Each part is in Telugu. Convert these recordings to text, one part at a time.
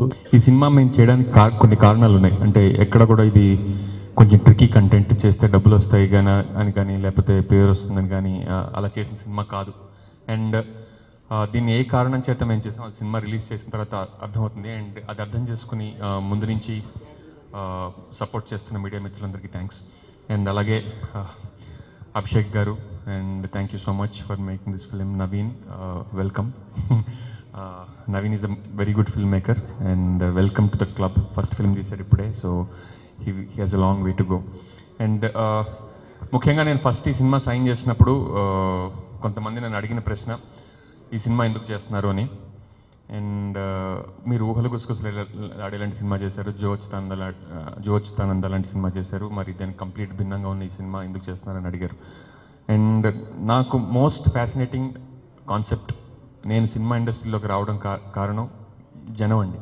ఈ సినిమా మేము చేయడానికి కొన్ని కారణాలు ఉన్నాయి. అంటే ఎక్కడ కూడా ఇది కొంచెం ట్రికీ కంటెంట్ చేస్తే డబ్బులు వస్తాయి గానీ అని కానీ లేకపోతే పేరు వస్తుందని కానీ అలా చేసిన సినిమా కాదు. అండ్ దీన్ని ఏ కారణం చేత మేము చేసాం ఆ సినిమా రిలీజ్ చేసిన తర్వాత అర్థమవుతుంది. అండ్ అది అర్థం చేసుకుని ముందు నుంచి సపోర్ట్ చేస్తున్న మీడియా మిత్రులందరికీ థ్యాంక్స్. అండ్ అలాగే అభిషేక్ గారు and thank you so much for making this film. Naveen, welcome. Naveen is a very good filmmaker and welcome to the club. First film తీసాడు ఇప్పుడే, so he has a long way to go. And ముఖ్యంగా నేను ఫస్ట్ ఈ సినిమా సైన్ చేసినప్పుడు కొంతమంది నన్ను అడిగిన ప్రశ్న ఈ సినిమా ఎందుకు చేస్తున్నారు అని. అండ్ మీరు ఊహలు గుసగుసలు ఆడేలాంటి సినిమా చేశారు, జో అచ్యుతానంద లాంటి సినిమా చేశారు, మరి దానికి కంప్లీట్ భిన్నంగా ఉన్న ఈ సినిమా ఎందుకు చేస్తున్నారని అడిగారు. అండ్ నాకు మోస్ట్ ఫ్యాసినేటింగ్ కాన్సెప్ట్, నేను సినిమా ఇండస్ట్రీలోకి రావడం కారణం జనం అండి.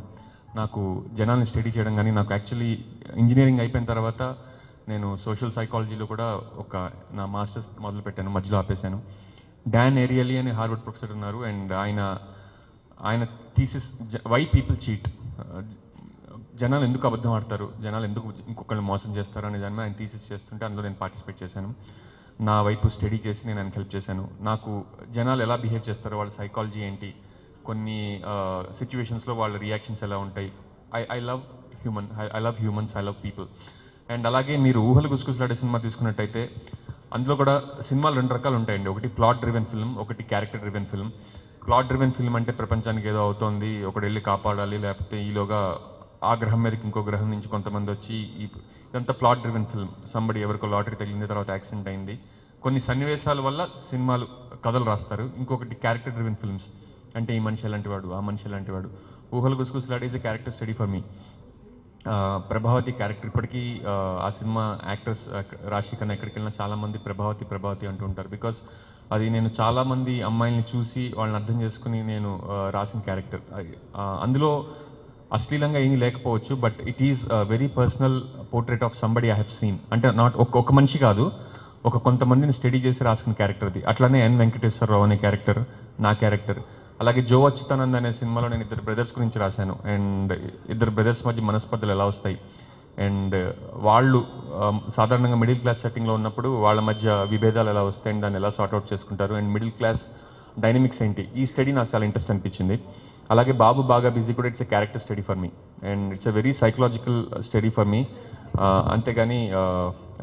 నాకు జనాల్ని స్టడీ చేయడం కానీ, నాకు యాక్చువల్లీ ఇంజనీరింగ్ అయిపోయిన తర్వాత నేను సోషల్ సైకాలజీలో కూడా నా మాస్టర్స్ మొదలుపెట్టాను, మధ్యలో ఆపేశాను. డాన్ ఏరియలీ అనే హార్వర్డ్ ప్రొఫెసర్ ఉన్నారు. అండ్ ఆయన థీసిస్ వై పీపుల్ చీట్, జనాలు ఎందుకు అబద్ధం ఆడతారు, జనాలు ఎందుకు ఇంకొకరిని మోసం చేస్తారు అనే దాని మీద ఆయన థీసిస్ చేస్తుంటే అందులో నేను పార్టిసిపేట్ చేశాను. నా వైపు స్టడీ చేసి నేను ఆయనకు హెల్ప్ చేశాను. నాకు జనాలు ఎలా బిహేవ్ చేస్తారో, వాళ్ళ సైకాలజీ ఏంటి, కొన్ని సిచ్యువేషన్స్లో వాళ్ళ రియాక్షన్స్ ఎలా ఉంటాయి. I love humans, I love people. And అలాగే మీరు ఊహలు గుసగుసలాడే సినిమా తీసుకున్నట్టయితే అందులో కూడా సినిమాలు రెండు రకాలు ఉంటాయండి. ఒకటి ప్లాట్ డ్రివెన్ ఫిల్మ్, ఒకటి character driven film. Plot driven film అంటే ప్రపంచానికి ఏదో అవుతోంది, ఒకటి వెళ్ళి కాపాడాలి, లేకపోతే ఈలోగా ఆ గ్రహం మీదకి ఇంకో గ్రహం నుంచి కొంతమంది వచ్చి ఇదంతా ప్లాట్ డ్రివెన్ ఫిల్మ్. సంబడి ఎవరికో లాటరీ తగిలింది, తర్వాత యాక్సిడెంట్ అయింది, కొన్ని సన్నివేశాల వల్ల సినిమాలు కథలు రాస్తారు. ఇంకొకటి క్యారెక్టర్ డ్రివెన్ ఫిల్మ్స్, అంటే ఈ మనిషి ఎలాంటి వాడు, ఆ మనిషి ఎలాంటి వాడు. ఊహలు గుసగుసలాడే is a character study for me. Prabhavati character ఇప్పటికీ ఆ సినిమా యాక్టర్స్ రాశి కన్నా ఎక్కడికి వెళ్ళినా చాలామంది ప్రభావతి అంటూ ఉంటారు. బికాస్ అది నేను చాలామంది అమ్మాయిల్ని చూసి వాళ్ళని అర్థం చేసుకుని నేను రాసిన క్యారెక్టర్. అందులో అశ్లీలంగా ఏమీ లేకపోవచ్చు, but it is very personal portrait of somebody I have seen. అంటే నాట్ ఒక మనిషి కాదు, కొంతమందిని స్టడీ చేసి రాసిన క్యారెక్టర్ అది. అట్లానే ఎన్ వెంకటేశ్వరరావు అనే క్యారెక్టర్ నా క్యారెక్టర్. అలాగే జో అచ్యుతానంద్ అనే సినిమాలో నేను ఇద్దరు బ్రదర్స్ గురించి రాశాను. అండ్ ఇద్దరు బ్రదర్స్ మధ్య మనస్పర్ధలు ఎలా వస్తాయి, అండ్ వాళ్ళు సాధారణంగా మిడిల్ క్లాస్ సెట్టింగ్లో ఉన్నప్పుడు వాళ్ళ మధ్య విభేదాలు ఎలా వస్తాయి, అండ్ దాన్ని ఎలా సార్ట్అవుట్ చేసుకుంటారు, అండ్ మిడిల్ క్లాస్ డైనమిక్స్ ఏంటి. ఈ స్టడీ నాకు చాలా ఇంట్రెస్ట్ అనిపించింది. అలాగే బాబు బాగా బిజీ కూడా it's a character study for me, and it's a very psychological study for మీ. అంతేగాని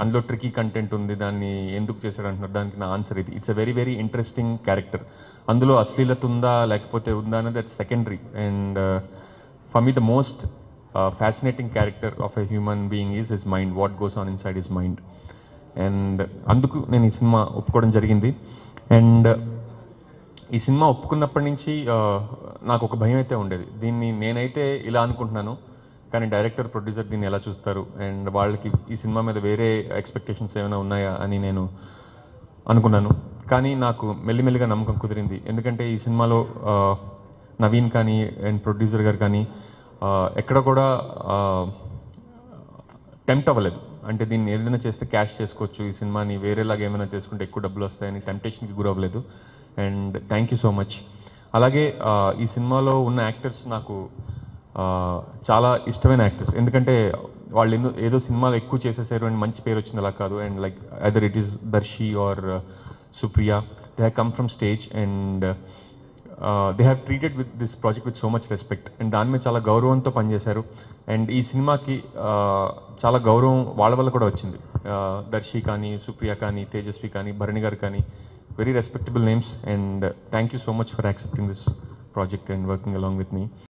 అందులో ట్రికీ కంటెంట్ ఉంది, దాన్ని ఎందుకు చేశాడు అంటున్నారు, దానికి నా ఆన్సర్ ఇది. It's a very very interesting character. అందులో అశ్లీలత ఉందా లేకపోతే ఉందా అనేది that's secondary. And for me the most fascinating character of a human being is his mind, what goes on inside his mind. And అందుకు నేను ఈ సినిమా ఒప్పుకోవడం జరిగింది. అండ్ ఈ సినిమా ఒప్పుకున్నప్పటి నుంచి నాకు ఒక భయం అయితే ఉండేది. దీన్ని నేనైతే ఇలా అనుకుంటున్నాను, కానీ డైరెక్టర్ ప్రొడ్యూసర్ దీన్ని ఎలా చూస్తారు, అండ్ వాళ్ళకి ఈ సినిమా మీద వేరే ఎక్స్పెక్టేషన్స్ ఏమైనా ఉన్నాయా అని నేను అనుకున్నాను. కానీ నాకు మెల్లిమెల్లిగా నమ్మకం కుదిరింది. ఎందుకంటే ఈ సినిమాలో నవీన్ కానీ అండ్ ప్రొడ్యూసర్ గారు కానీ ఎక్కడ కూడా టెంప్ట్ అవ్వలేదు. అంటే దీన్ని ఏదైనా చేస్తే క్యాష్ చేసుకోవచ్చు, ఈ సినిమాని వేరేలాగా ఏమైనా చేసుకుంటే ఎక్కువ డబ్బులు వస్తాయని టెంప్టేషన్కి గురవ్వలేదు. And thank you so much. అలాగే ఈ సినిమాలో ఉన్న యాక్టర్స్ నాకు చాలా ఇష్టమైన యాక్టర్స్. ఎందుకంటే వాళ్ళు ఏదో సినిమాలు ఎక్కువ చేసేసారు అండ్ మంచి పేరు వచ్చింది అలా కాదు. And like either it is Darshi or Supriya, they have come from stage and they have treated with this project with so much respect. And దాని మీద చాలా గౌరవంతో పనిచేశారు. అండ్ ఈ సినిమాకి చాలా గౌరవం వాళ్ళ వల్ల కూడా వచ్చింది. దర్శి కానీ, సుప్రియ కానీ, తేజస్వి కానీ, భరణి గారు కానీ, very respectable names. And thank you so much for accepting this project and working along with me.